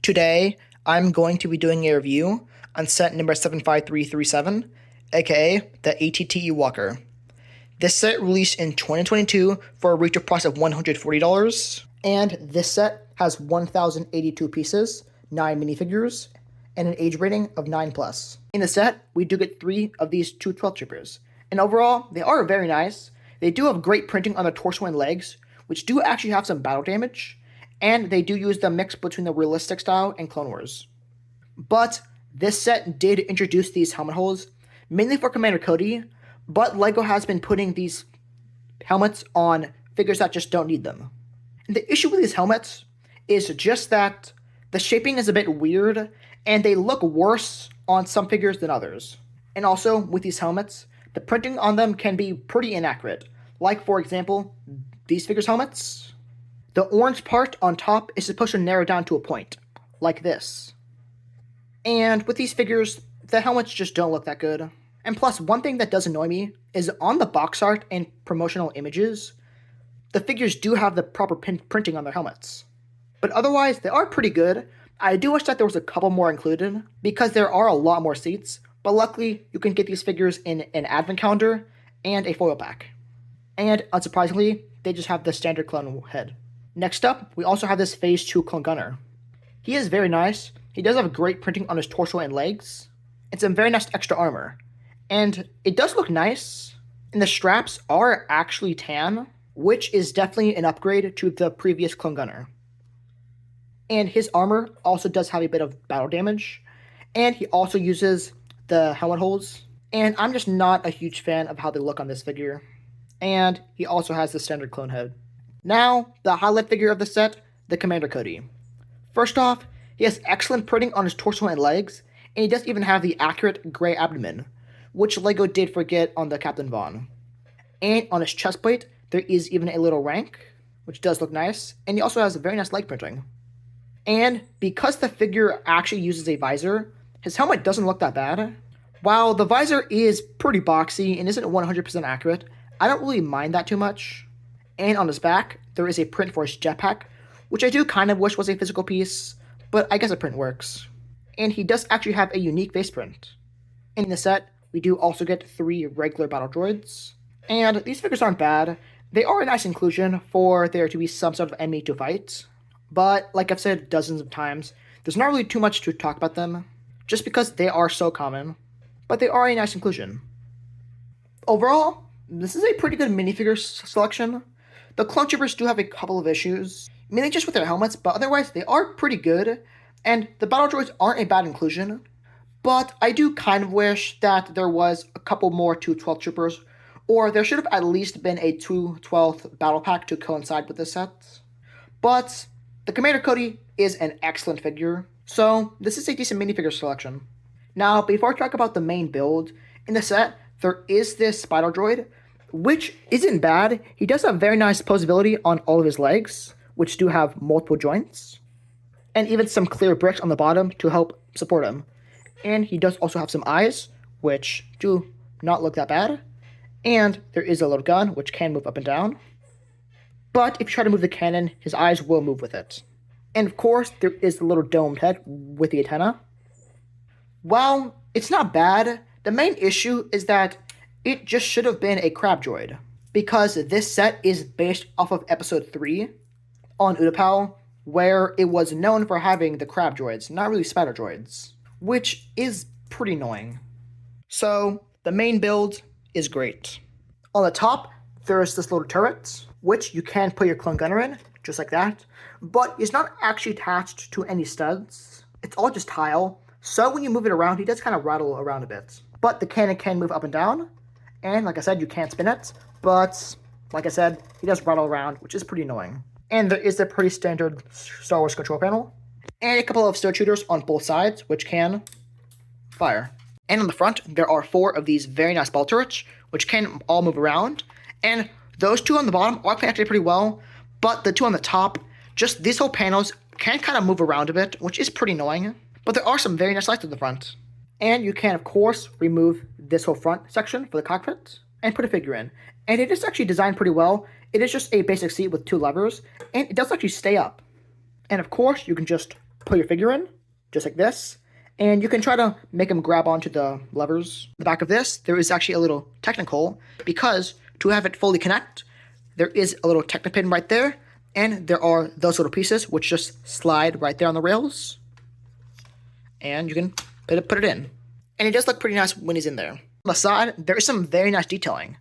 Today, I'm going to be doing a review on set number 75337, aka the ATTE Walker. This set released in 2022 for a retail price of $140, and this set has 1,082 pieces, 9 minifigures, and an age rating of 9+. In the set, we do get 3 of these 212 troopers, and overall, they are very nice. They do have great printing on their torso and legs, which do actually have some battle damage, and they do use the mix between the realistic style and Clone Wars. But this set did introduce these helmet holes, mainly for Commander Cody, but LEGO has been putting these helmets on figures that just don't need them. And the issue with these helmets is just that the shaping is a bit weird, and they look worse on some figures than others. And also, with these helmets, the printing on them can be pretty inaccurate. Like, for example, these figures' helmets. The orange part on top is supposed to narrow down to a point, like this. And with these figures, the helmets just don't look that good. And plus, one thing that does annoy me is on the box art and promotional images, the figures do have the proper printing on their helmets. But otherwise, they are pretty good. I do wish that there was a couple more included, because there are a lot more seats, but luckily, you can get these figures in an advent calendar and a foil pack. And unsurprisingly, they just have the standard clone head. Next up, we also have this Phase 2 Clone Gunner. He is very nice. He does have great printing on his torso and legs, and some very nice extra armor. And it does look nice, and the straps are actually tan, which is definitely an upgrade to the previous Clone Gunner. And his armor also does have a bit of battle damage, and he also uses the helmet holes, and I'm just not a huge fan of how they look on this figure. And he also has the standard clone head. Now, the highlight figure of the set, the Commander Cody. First off, he has excellent printing on his torso and legs, and he does even have the accurate gray abdomen, which LEGO did forget on the Captain Vaughn. And on his chest plate, there is even a little rank, which does look nice, and he also has very nice leg printing. And because the figure actually uses a visor, his helmet doesn't look that bad. While the visor is pretty boxy and isn't 100% accurate, I don't really mind that too much. And on his back, there is a print for his jetpack, which I do kind of wish was a physical piece, but I guess a print works. And he does actually have a unique face print. In the set, we do also get 3 regular battle droids. And these figures aren't bad. They are a nice inclusion for there to be some sort of enemy to fight. But, like I've said dozens of times, there's not really too much to talk about them, just because they are so common. But they are a nice inclusion. Overall, this is a pretty good minifigure selection. The clone troopers do have a couple of issues, mainly just with their helmets, but otherwise they are pretty good, and the battle droids aren't a bad inclusion. But I do kind of wish that there was a couple more 212 troopers, or there should have at least been a 212th battle pack to coincide with this set. But the Commander Cody is an excellent figure, so this is a decent minifigure selection. Now, before I talk about the main build, in the set, there is this spider droid, which isn't bad. He does have very nice posability on all of his legs, which do have multiple joints, and even some clear bricks on the bottom to help support him. And he does also have some eyes, which do not look that bad, and there is a little gun, which can move up and down. But if you try to move the cannon, his eyes will move with it. And of course, there is the little domed head with the antenna. While it's not bad, the main issue is that it just should have been a crab droid, because this set is based off of episode 3 on Utapau, where it was known for having the crab droids, not really spider droids, which is pretty annoying. So, the main build is great. On the top, there is this little turret, which you can put your clone gunner in, just like that, but it's not actually attached to any studs. It's all just tile, so when you move it around, he does kind of rattle around a bit. But the cannon can move up and down, and like I said, you can't spin it, but like I said, he does rattle around, which is pretty annoying. And there is a pretty standard Star Wars control panel, and a couple of stud shooters on both sides, which can fire. And on the front, there are 4 of these very nice ball turrets, which can all move around, and those 2 on the bottom are connected pretty well, but the 2 on the top, just these whole panels can kind of move around a bit, which is pretty annoying, but there are some very nice lights at the front. And you can, of course, remove this whole front section for the cockpit and put a figure in. And it is actually designed pretty well. It is just a basic seat with 2 levers, and it does actually stay up. And of course, you can just put your figure in, just like this, and you can try to make him grab onto the levers. The back of this, there is actually a little technical, because to have it fully connect, there is a little Technopin right there, and there are those little pieces which just slide right there on the rails, and you can put it in. And it does look pretty nice when he's in there. On the side, there is some very nice detailing.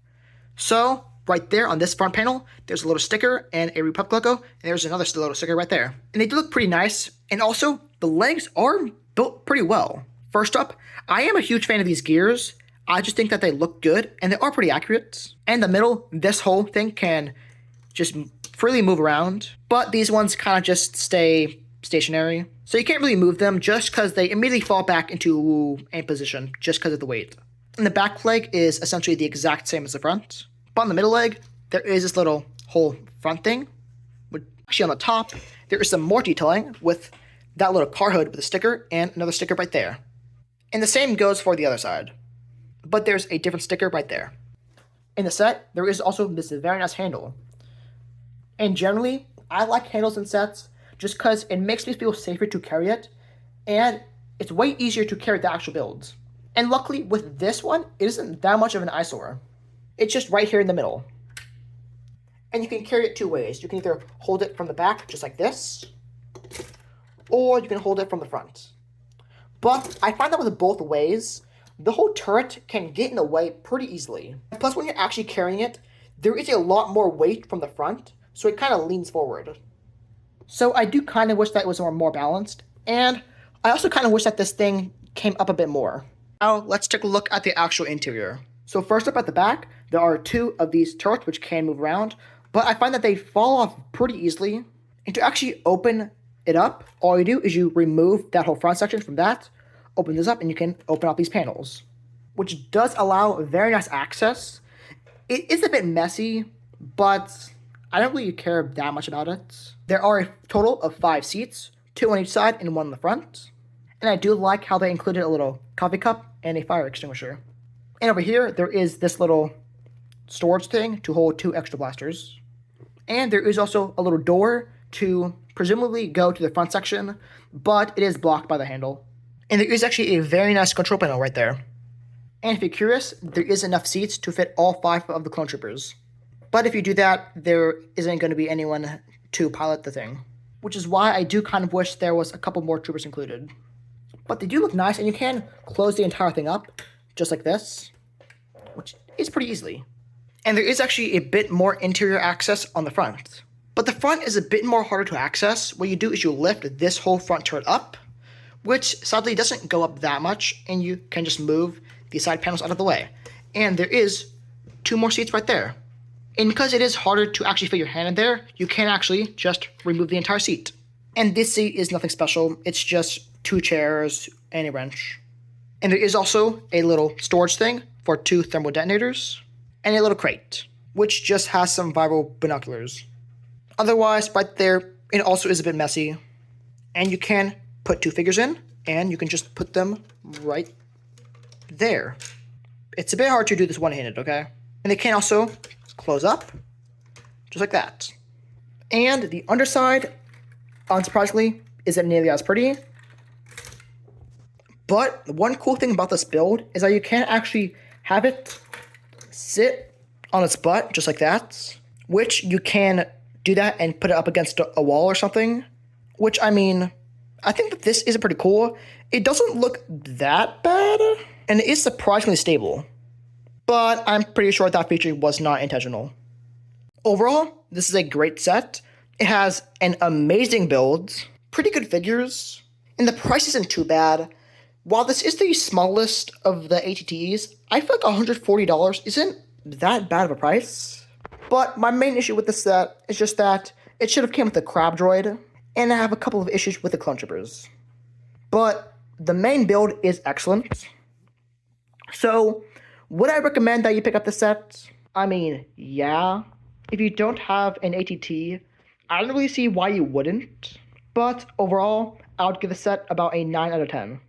So right there on this front panel, there's a little sticker and a Republic logo, and there's another little sticker right there. And they do look pretty nice, and also the legs are built pretty well. First up, I am a huge fan of these gears. I just think that they look good, and they are pretty accurate. And the middle, this whole thing can just freely move around, but these ones kind of just stay stationary. So you can't really move them just because they immediately fall back into a position just because of the weight. And the back leg is essentially the exact same as the front. But on the middle leg, there is this little whole front thing. Actually on the top, there is some more detailing with that little car hood with a sticker and another sticker right there. And the same goes for the other side. But there's a different sticker right there. In the set, there is also this very nice handle. And generally, I like handles in sets just because it makes me feel safer to carry it, and it's way easier to carry the actual builds. And luckily, with this one, it isn't that much of an eyesore. It's just right here in the middle. And you can carry it two ways. You can either hold it from the back, just like this, or you can hold it from the front. But I find that with both ways, the whole turret can get in the way pretty easily. Plus, when you're actually carrying it, there is a lot more weight from the front, so it kind of leans forward. So I do kind of wish that it was more balanced, and I also kind of wish that this thing came up a bit more. Now, let's take a look at the actual interior. So first up at the back, there are two of these turrets which can move around, but I find that they fall off pretty easily. And to actually open it up, all you do is you remove that whole front section from that, open this up, and you can open up these panels, which does allow very nice access. It is a bit messy, but I don't really care that much about it. There are a total of 5 seats, 2 on each side and 1 in the front. And I do like how they included a little coffee cup and a fire extinguisher. And over here, there is this little storage thing to hold 2 extra blasters. And there is also a little door to presumably go to the front section, but it is blocked by the handle. And there is actually a very nice control panel right there. And if you're curious, there is enough seats to fit all 5 of the clone troopers. But if you do that, there isn't going to be anyone to pilot the thing. Which is why I do kind of wish there was a couple more troopers included. But they do look nice, and you can close the entire thing up, just like this, which is pretty easily. And there is actually a bit more interior access on the front. But the front is a bit more harder to access. What you do is you lift this whole front turret up, which sadly doesn't go up that much, and you can just move the side panels out of the way. And there is 2 more seats right there. And because it is harder to actually fit your hand in there, you can actually just remove the entire seat. And this seat is nothing special. It's just 2 chairs and a wrench. And there is also a little storage thing for 2 thermal detonators and a little crate, which just has some viral binoculars. Otherwise, right there, it also is a bit messy. And you can put 2 figures in, and you can just put them right there. It's a bit hard to do this one-handed, okay? And they can also close up, just like that. And the underside, unsurprisingly, isn't nearly as pretty. But one cool thing about this build is that you can actually have it sit on its butt, just like that, which you can do that and put it up against a wall or something, which, I mean, I think that this is pretty cool. It doesn't look that bad, and it is surprisingly stable. But I'm pretty sure that feature was not intentional. Overall, this is a great set. It has an amazing build, pretty good figures, and the price isn't too bad. While this is the smallest of the ATTs, I feel like $140 isn't that bad of a price. But my main issue with this set is just that it should have came with a crab droid, and I have a couple of issues with the clone troopers. But the main build is excellent. So, would I recommend that you pick up the set? I mean, yeah. If you don't have an ATT, I don't really see why you wouldn't. But overall, I would give the set about a 9 out of 10.